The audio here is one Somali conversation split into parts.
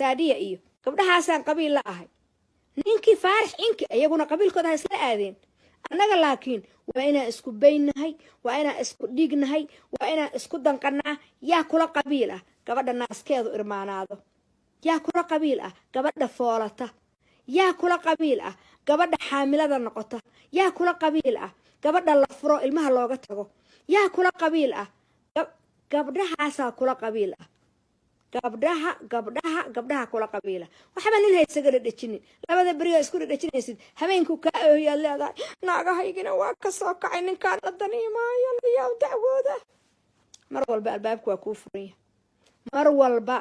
saadiya iyo gabdhahaasaan qabiil la ahay ninkii faarax inki iyaguna qabiilkooda ha isla aadeen annaga laakiin waa inaan isku baynahay waa inaan isku dhiignahay waa inaan isku danqanaa yaa kula qabiil ah gabadha naaskeedu irmaanaado yaa kula qabiil ah gabadha foolata yaa kula qabiil ah gabadha xaamilada noqota yaa kula qabiil ah gabadha la furo ilmaha looga tago yaa kula qabiil ah gabdhahaasaa kula qabiil ah gabdhaha kula qabiila waxba nin haysaga dhadhajinin labada beriga isku dhadhajinaysid habeenku ka ooyaad leedahay naagahaygina waa ka soo kacay ninkaan la daniimaayo layaw dacwooda mar walba albaabku waa kuu furan yahay mar walba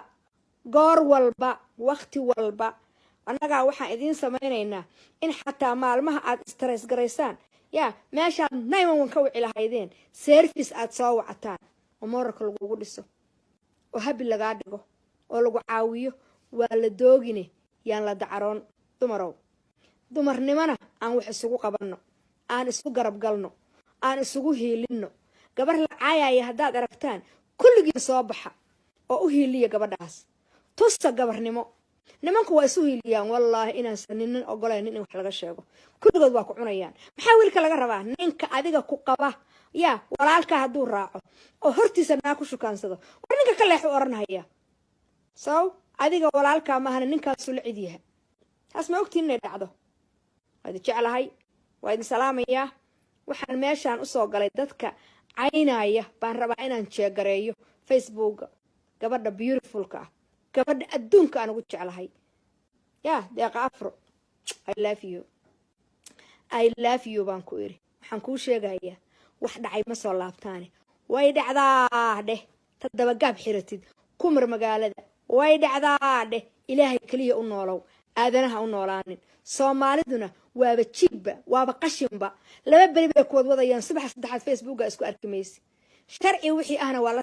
goor walba waqti walba annagaa waxaan idiin samaynaynaa in xataa maalmaha aad stress garaysaan yaa meeshaad 911 ka wici lahaydeen service aad soo wacataan oo moralka lagugu dhiso oo habi lagaa dhigo oo lagu caawiyo waa la doogine yaan la dacaroon dumarow dumarnimana aan wax isugu qabanno aan isku garab galno aan isugu hiilinno gabar la caayaya haddaad aragtaan kulligiin soo baxa oo u hiiliya gabadhaas tusta gabarnimo nimanku waa isu hiiliyaan wallaahi inaan saninin ogolayn in wax laga sheego kulligood waa ku cunayaan maxaa wiilka laga rabaa ninka adiga ku qaba yaa walaalka hadduu raaco oo hortiisa naa ku shukaansado war ninka ka leexu oranhaya sow adiga walaalka maahana ninkaasu la cidyaha taas ma ogtiin inay dhacdo waad jeclahay waa idin salaamayaa waxaan meeshaan usoo galay dadka caynaya baan rabaa inaan jeegareeyo facebooka gabadha beautifulka ah gabadha adduunka aan ugu jeclahay yaa deeqa afro I love you baan ku iri waxaan kuu sheegayaa wax dhacay ma soo laabtaane way dhacdaa dheh tadaba gaab xiratid kumar magaalada way dhacdaa dheh ilaahay kaliya u noolow aadanaha u noolaanin soomaaliduna waaba jibba waaba qashinba laba beri bay ku wadwadayaan subax saddexaad facebooka isku arkimaysi sharci wixii ahna waa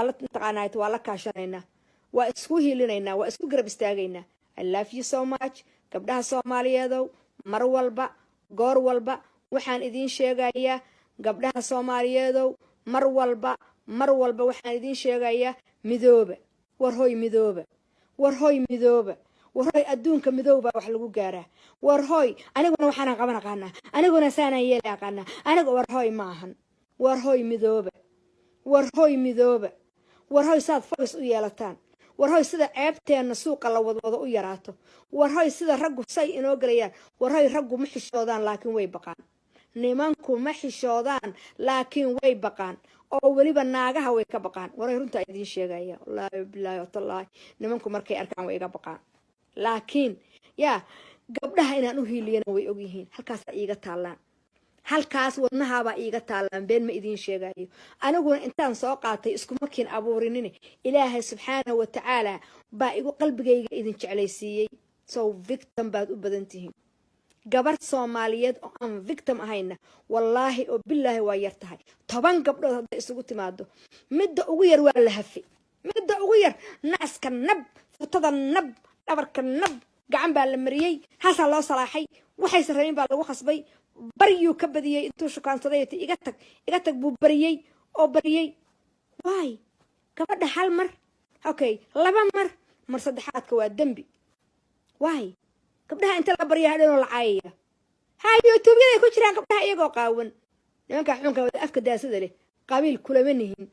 la taqaanayd waa la kaashanaynaa waa isku hiilinaynaa waa isku garab istaagaynaa I love you so much gabdhaha Soomaaliyeedow mar walba goor walba waxaan idiin sheegayaa gabdhaha Soomaaliyeedow mar walba waxaan idiin sheegayaa midooba war hoy adduunka midooba wax lagu gaaraa war hoy aniguna waxaan qaban aqaanaa aniguna saana yeeli aqaanaa aniga war hoy maahan war hoy midooba war hoy saad focus u yeelataan war hoy sida ceebteena suuqa la wadwado u yaraato war hoy sida raggu say inoo galayaan war hoy raggu ma xishoodaan laakiin way baqaan nimanku ma xishoodaan laakiin way baqaan oo waliba naagaha way ka baqaan war hoy runta idiin sheegaya wallaahi billahi wallaahi nimanku markay arkaan way iga baqaan laakiin yaa gabdhaha inaan u hiiliyana way og yihiin halkaas iiga taalaan halkaas wadnahaabaa iiga taalaan been ma idiin sheegayo aniguna intaan soo qaatay isku markiin abuurinine ilaahay subxaanahu wa tacaala baa igu qalbigayga idin jeclaysiiyey sow victim baad u badan tihiin gabar Soomaaliyeed oo aan victim ahayna wallaahi oo billaahi waa yar tahay 10 gabdhood hadday isugu timaado midda ugu yar waa la hafi midda ugu yar naaska nab futada nab dhabarka nab gacan baa la mariyay haasaa loo salaaxay waxay sarreeyeen baa lagu khasbay baryuu ka badiyay intuu shukaansaday iga tag buu bariyay waay gabadha hal mar okay laba mar saddexaadka waa dambi waay gabdhaha inta la baryaa dhanoo la caayaya hay youtube-yada ku jiraan gabdhaha iyagoo qaawan nimanka xunka wada afka daasada leh qabiil kulama nihin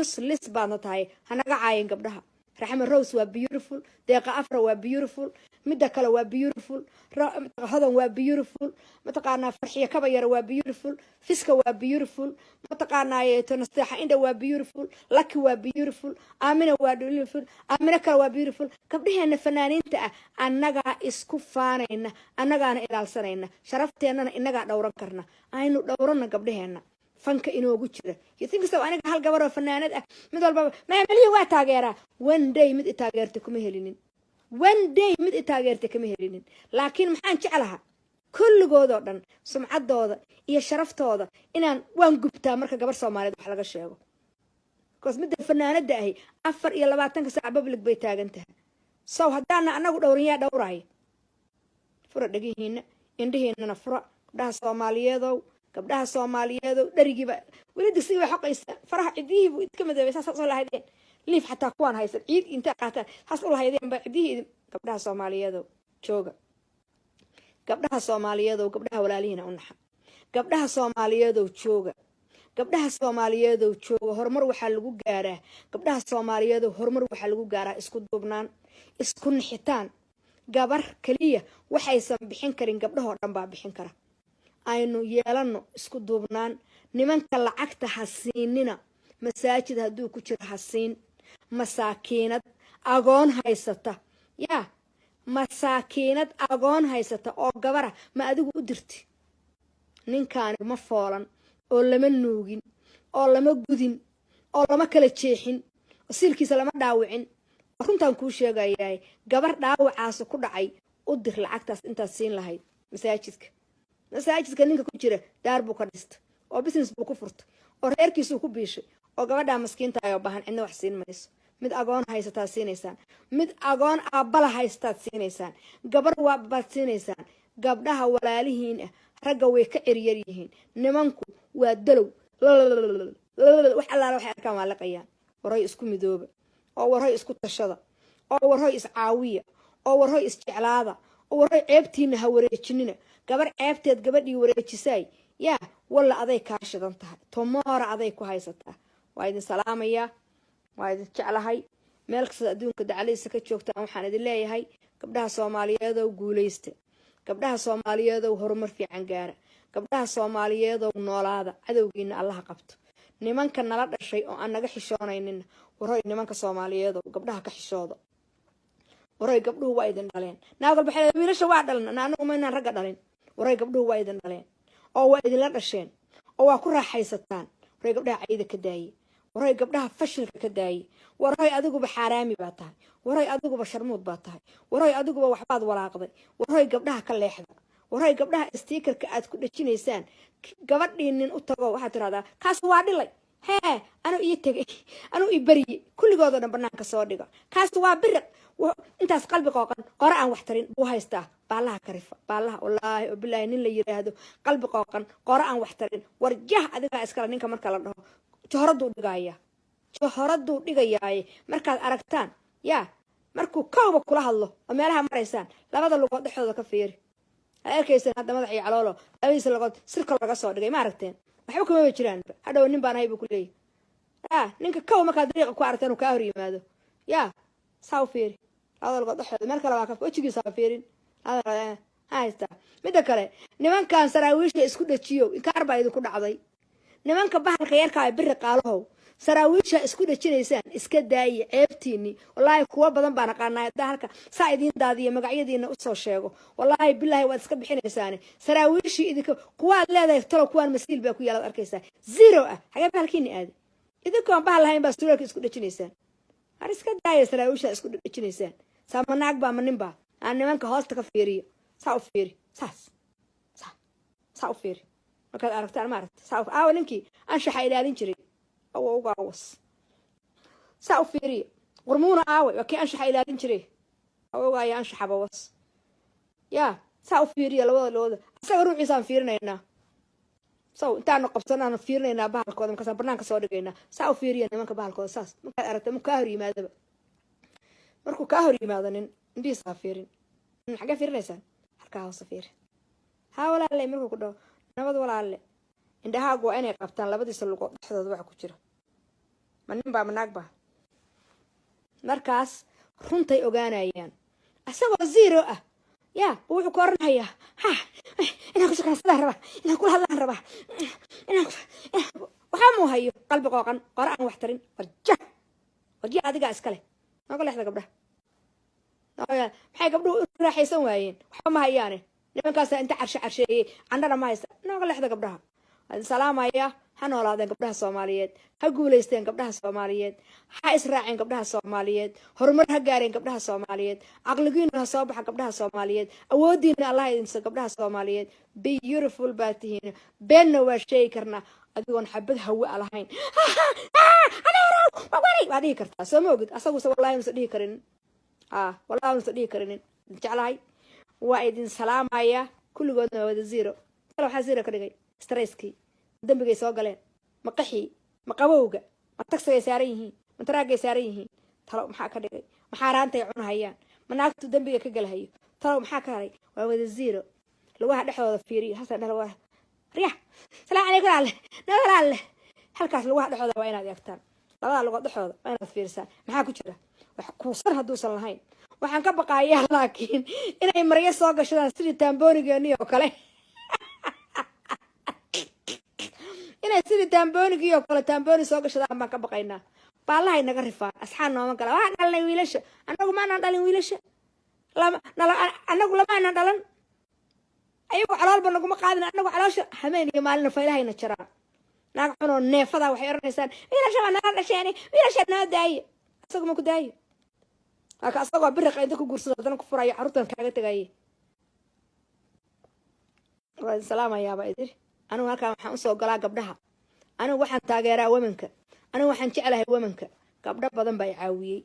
useless baadna tahay hanaga caayin gabdhaha Raxma Rose waa beautiful deeqa afra waa beautiful midda kale waa beautiful hodan waa beautiful mataqaanaa farxiya kaba yar waa beautiful fiska waa beautiful mataqaanaa tanasteexa inda waa beautiful lucky waa beautiful amina waa beautiful amina kale waa beautiful gabdhaheena fanaaniinta ah annaga isku faanayna annagaana ilaalsanayna sharafteenana inaga dhowran karna aynu dhowrana gabdhaheena fanka inoogu jira you think so aniga hal gabar oo fanaanad ah mid walba ma maliyo waa taageera one day mid taageerta kuma helinin laakiin maxaan jeclahay kulligood oo dhan sumcadooda iyo sharaftooda inaan waan gubtaa marka gabar Soomaaliyeed wax laga sheego koos mid fanaanada ahi 24 saac public bay taagan tahay soo hadana anagu dhowriyaa dhowraay fura dhagihiina indhihiina fura gabdhaha Soomaaliyeed dharigiiba wali digsiga xaqaysa faraha cidihiibu idka madoobay saas soo lahaydeen liif xataa kuwaan haysan ciid inta qaataan has u lahaydeen ba cidihii gabdhaha Soomaaliyeed jooga gabdhaha Soomaaliyeed gabdhaha walaalihiina u naxa gabdhaha Soomaaliyeed jooga gabdhaha Soomaaliyeed jooga horumar waxa lagu gaaraa gabdhaha Soomaaliyeed horumar waxa lagu gaaraa isku duubnaan isku nixitaan gabar kaliya waxaysan bixin karin gabdhaha dhan baa bixin kara aynu yeelano isku duubnaan nimanka lacagta hasiinina masaajid haduu ku jiro hasiin masaakiinad agoon haysata yaa masaakiinad agoon haysata oo gabara ma adigu u dirti ninkaan ma foolan oo lama nuugin oo lama gudin oo lama kala jeexin silkiisa lama dhaawicin runtaan ku sheegayay gabar dhaawacaas ku dhacay u dir lacagtaas intaas siin lahayd masaajidka ninka ku jira daar buu ka dhista oo business buu ku furto oo reerkiisu ku biishay oo gabadha maskiinta ay u baahan cidna wax siin mayso mid agoon haysataa siinaysaan mid agoon aabala haystaad siinaysaan gabar waa baad siinaysaan gabdhaha walaalihiin ragga way ka ciryar yihiin nimanku waa dalow wax allaala waxay arkaan waa laqayaan waray isku midooba oo waray isku tashada oo waray is caawiya oo waray is jeclaada oo waray ceebtiina ha wareejinina gabar ceebteed gabadhii wareejisay yaa walla aday ka shidan tahay tomorrow aday ku haysataa waa idin salaamaya waa idin jeclahay meel kasta adduunka dacaliisa ka joogtaan waxaan idin leeyahay gabdhaha Soomaaliyeed oo guuleysta gabdhaha Soomaaliyeed oo horumar fiican gaara gabdhaha Soomaaliyeed oo noolaada cadowgiina Allah qabto nimanka nala dhashay oo aan naga xishoonaynin waray nimanka Soomaaliyeed oo gabdhaha ka xishooda waray gabdhuhu waa idin dhaleen naagol baxay wiilasha waa dhalan anagu ma inaan ragga dhalin waray gabdhuhu waa idin dhaleen oo waa idin la dhasheen oo waa ku raaxaysataan waray gabdhaha ciida ka daayay waray gabdhaha fashilka ka daayay waray adiguba xaraami baa tahay waray adiguba sharmuud baa tahay waray adiguba waxbaad walaaqday waray gabdhaha ka leexda waray gabdhaha stiikarka aad ku dhajinaysaan gabadhiinin u tago waxa tiraahdaa kaas waa dhilay hee anu ii tagay anu ii bariye kulligooda dhan banaanka soo dhiga kaas waa biriq intaas qalbi qooqan qora aan wax tarin buu haystaa baalaha karifa baalaha wallaahi oo bilaahi nin la yiraahdo qalbi qooqan qora aan wax tarin warjah adiga iskala ninka marka la dhaho johoraduu dhigayaaye markaad aragtaan yaa markuu kawba kula hadlo oo meelaha maraysaan labada lugood dhexdooda ka fiiri arkaysan hadda madaxii caloolo labadiisa lugood sirka laga soo dhigay ma aragteen waxba kuma jiraan hadhow nin baan ahay buu ku leeyahay ninka kaw markaad dariiqa ku aragtaan uu ka hor yimaado yaa saa u fiiri labada lugood dhexdooda meel kale waa ka wejigiisa ha fiirin haysta midda kale nimankan saraawiisha isku dhajiyo inkaar baa idinku dhacday nimanka bahalka yarka ay biri qaalahow saraawiisha isku dhajinaysaan iska daayi ceebtiini wallahi kuwa badan baan aqaanaa halka saa idin daadiyo magacyadiina u soo sheego wallahi billahi waad iska bixinaysaan saraawiishi idinka kuwa leedahay talo kuwaan masiil baa ku yaala arkaysaa zero haga bahalkiini aad idinku aan bahal lahayn baa suurka isku dhajinaysaan har iska daayi saraawiisha isku dhajinaysaan samanaag baa maninba aan nimanka hoosta ka fiiriyo saa u fiiri saa u fiiri markaad aragtaan maaragta saa ninkii anshaxa ilaalin jiray oo uga awas saa u fiiriyo warmuuna aaway waa kii anshaxa ilaalin jiray oo uga ayaa anshaxa bawas yaa saa u fiiriyo labada asaga ruuxiisaan fiirinaynaa intaanu qabsanaanu fiirinaynaa bahalkooda markaasaan banaanka soo dhigaynaa saa u fiiriyo nimanka bahalkooda saas markaad aragta mu kaa hor yimaadaba markuu kaa hor yimaado nin indhihiisa ha fiirin xagee fiirinaysaan halkaa hoose fiiri haa walaalle markuu ku dhaho nabad walaalle indhahaagu waa inay qabtaan labadiisa lugood dhexdooda waxa ku jira ma nin baa manaag baa markaas runtay ogaanayaan asagoo zero yaa wuxuu ka oranayaa inaan ku shaqaysadaan rabaa inaan kula hadlaan rabaa waxaa muu hayo qalbi qooqan qora aan wax tarin warja adigaa iskale nooga leexda gabdhaha maxay gabdhuhu u raaxaysan waayeen waxba ma hayaane nimankaas inta carsheeyay candhana ma haysta nooga leexda gabdhaha salaamaya ha noolaadeen gabdhaha Soomaaliyeed ha guuleysteen gabdhaha Soomaaliyeed ha israaceen gabdhaha Soomaaliyeed horumar ha gaareen gabdhaha Soomaaliyeed aqligiina ha soo baxa gabdhaha Soomaaliyeed awoodiina Allah idin sa gabdhaha Soomaaliyeed beautiful baatihiin beenna waa sheey karna adigoon xabad hawa lahayn waa dhihi kartaa soo ma ogid asagu wallahi ma dhihi karin wallahi ma dhihi karin jeclahay waa idin salaamaya kulligoodna wada zero waxa zero ka dhigay stresskii dambigay soo galeen ma qaxi ma qabowga ma tagsay saaran yihiin متراجع ساريه ترى محاكا دقي محارانتي عنهيان مناكتو دنبيga ka galhayo talo maxaa ka haray waa wada zero lugaha dhexdooda fiiriyo hasa dhalo waa riya salaam alaykum alle nabad alle halkaas lugaha dhexdooda waa inaad eegtaan labada lugood dhexdooda waa inaad fiirsaan maxaa ku jira wax ku san haduusan lahayn waxaan ka baqayaa laakiin inay maryo soo gashadaan sidii tamboonigeeni oo kale inay sidii tamboonigi oo kale tambooni soo gashadaan baan ka baqaynaa baalahay naga rifaan asxaan nooma gala waa dhalnay wiilasha anagu ma aanan dhalin wiilasha anagu lama aanan dhalan ayagu calaalba naguma qaadin anagu caloosha hameen iyo maalin faylahayna jiraan naag xunoo neefada waxay oranaysaan wiilasha waa naga dhasheeni wiilasha noo daaye asagu ma ku daaye haka asagoo biriqa inta ku guursado haddana ku furayo carruurtan kaaga tagaye waa salaamayaaba idin anigu halkaan waxaan usoo galaa gabdhaha anigu waxaan taageeraa womanka anigu waxaan jeclahay womanka gabdho badan baa caawiyay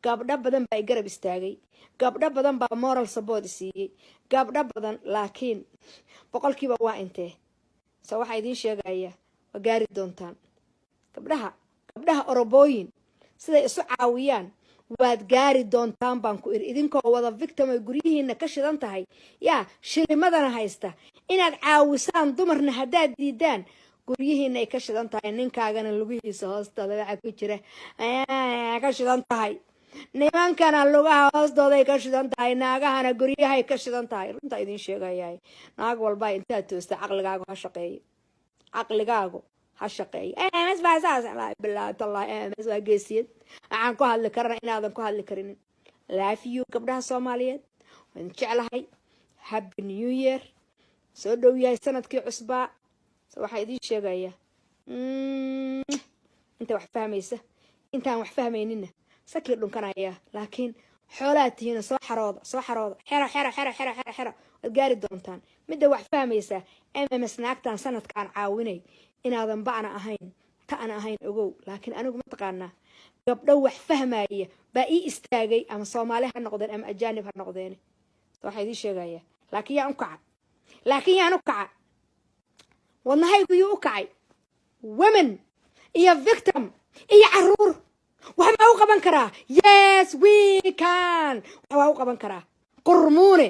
gabdho badan baa garab istaagay gabdho badan baa moral support siiyay gabdho badan laakiin boqolkiiba waa intee soo waxa idin sheegaya waa gaari doontaan gabdhaha orobooyin siday isu caawiyaan waad gaari doontaan baan ku iri idinkoo wada victim ay guryihiina ka shidan tahay yaa shilimadana haysta inaad caawisaan dumarna haddaad diidaan guryihiina ay ka shidan tahay ninkaagana lugihiisa hoostooda waxa ku jira ka shidan tahay nimankana lugaha hoostooda ay ka shidan tahay naagahana guryahay ka shidan tahay runta idin sheegayaa naag walba intaad toosta caqligaagu ha shaqeeyo caqligaagu ha shaqeeyo mas baa saas bilaa tallah mas waa geesiyad waxaan ku hadli karana inaadan ku hadli karin love you gabdhaha Soomaaliyeed waan jeclahay happy new year soo dhow yahay sanadkii cusbaa waxa idin sheegaya inta wax fahmaysa intaan wax fahmaynina sakir dhunkanaya laakiin xoolaatiina soo xarooda xero wad gaari doontaan midda wax fahmaysa MMS naagtan sanadkan caawinay inaadan bacna ahayn ta aan ahayn ogow laakiin anigu ma taqaanaa gabdho wax fahmaya baa ii istaagay ama Soomaali ha noqdeen ama ajaanib ha noqdeen waxa idin sheegaya laakiin yaan u kaca wadnahaygu yuu u kacay women iyo victim iyo caruur waxaa u qaban karaa yes we can waxaa u qaban karaa qurmuune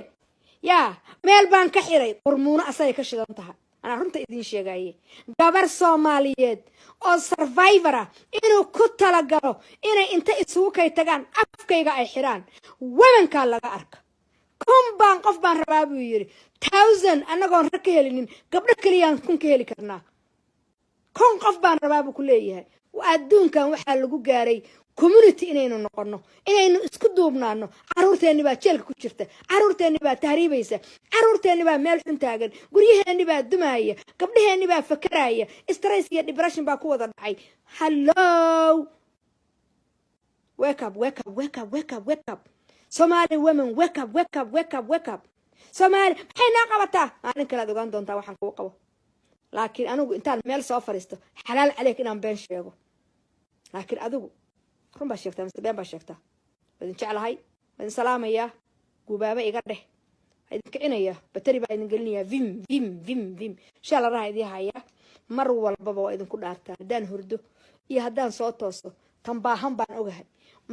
yaa meel baan ka xiray qurmuune asay ka shidan tahay ana runta idin sheegaye gabar Soomaaliyeed oo survivor ah inuu ku talagalo inay inta isugu kay tagaan afkayga ay xiraan womenka laga arka baan qof baan rabaa buu yiri 1000 anagoon rag ka helinin gabdho kaliyaan kun ka heli karnaa qof baan rabaa buu ku leeyahay adduunkan waxaa lagu gaaray community inaynu noqono inaynu isku duubnaano caruurteeni baa jeelka ku jirta caruurteeni baa tahriibaysa caruurteeni baa meel xun taagan guryaheeni baa dumaaya gabdhaheeni baa fakaraya stress iyo depression baa ku wada dhacay hello wake up Somali women wake up Somali maxay qabataa aan kala dogan doontaa waxaan ku qabo laakiin anigu intaan meel soo fariisto xalaal caleek inaan been sheego laakiin adigu run baa sheegtaa mise been baa sheegtaa wadin jeclahay wadin salaamaya gubaaba iga dheh idin kicinaya batari baa idin gelinaya vim shala raha idin haya mar walba waa idin ku dhaartaa hadaan hurdo iyo hadaan soo tooso tan baahan baan ogahay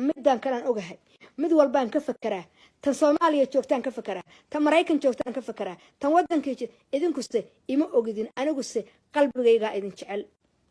midaan kalaan ogahay mid walbaan ka fakaraa tan Soomaaliya joogtaan ka fakaraa tan Mareykan joogtaan ka fakaraa tan wadankayga idinku se ima ogidin anigu se qalbigayga idin jecel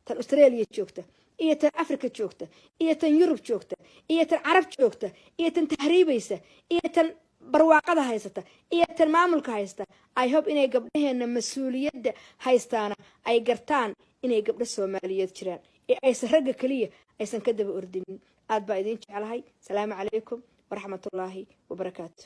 tan Australia joogta iyo tan Afrika joogta iyo tan Yurub joogta iyo tan Arab joogta iyo tan tahriibaysa iyo tan barwaaqada haysata iyo tan maamulka haysta I hope inay gabdhaheena mas'uuliyadda haystaana ay gartaan inay gabdho Soomaaliyeed jiraan ee aysan ragga kaliya aysan ka daba ordinin aad baa idin jeclahay salaamu calaykum ورحمة الله وبركاته.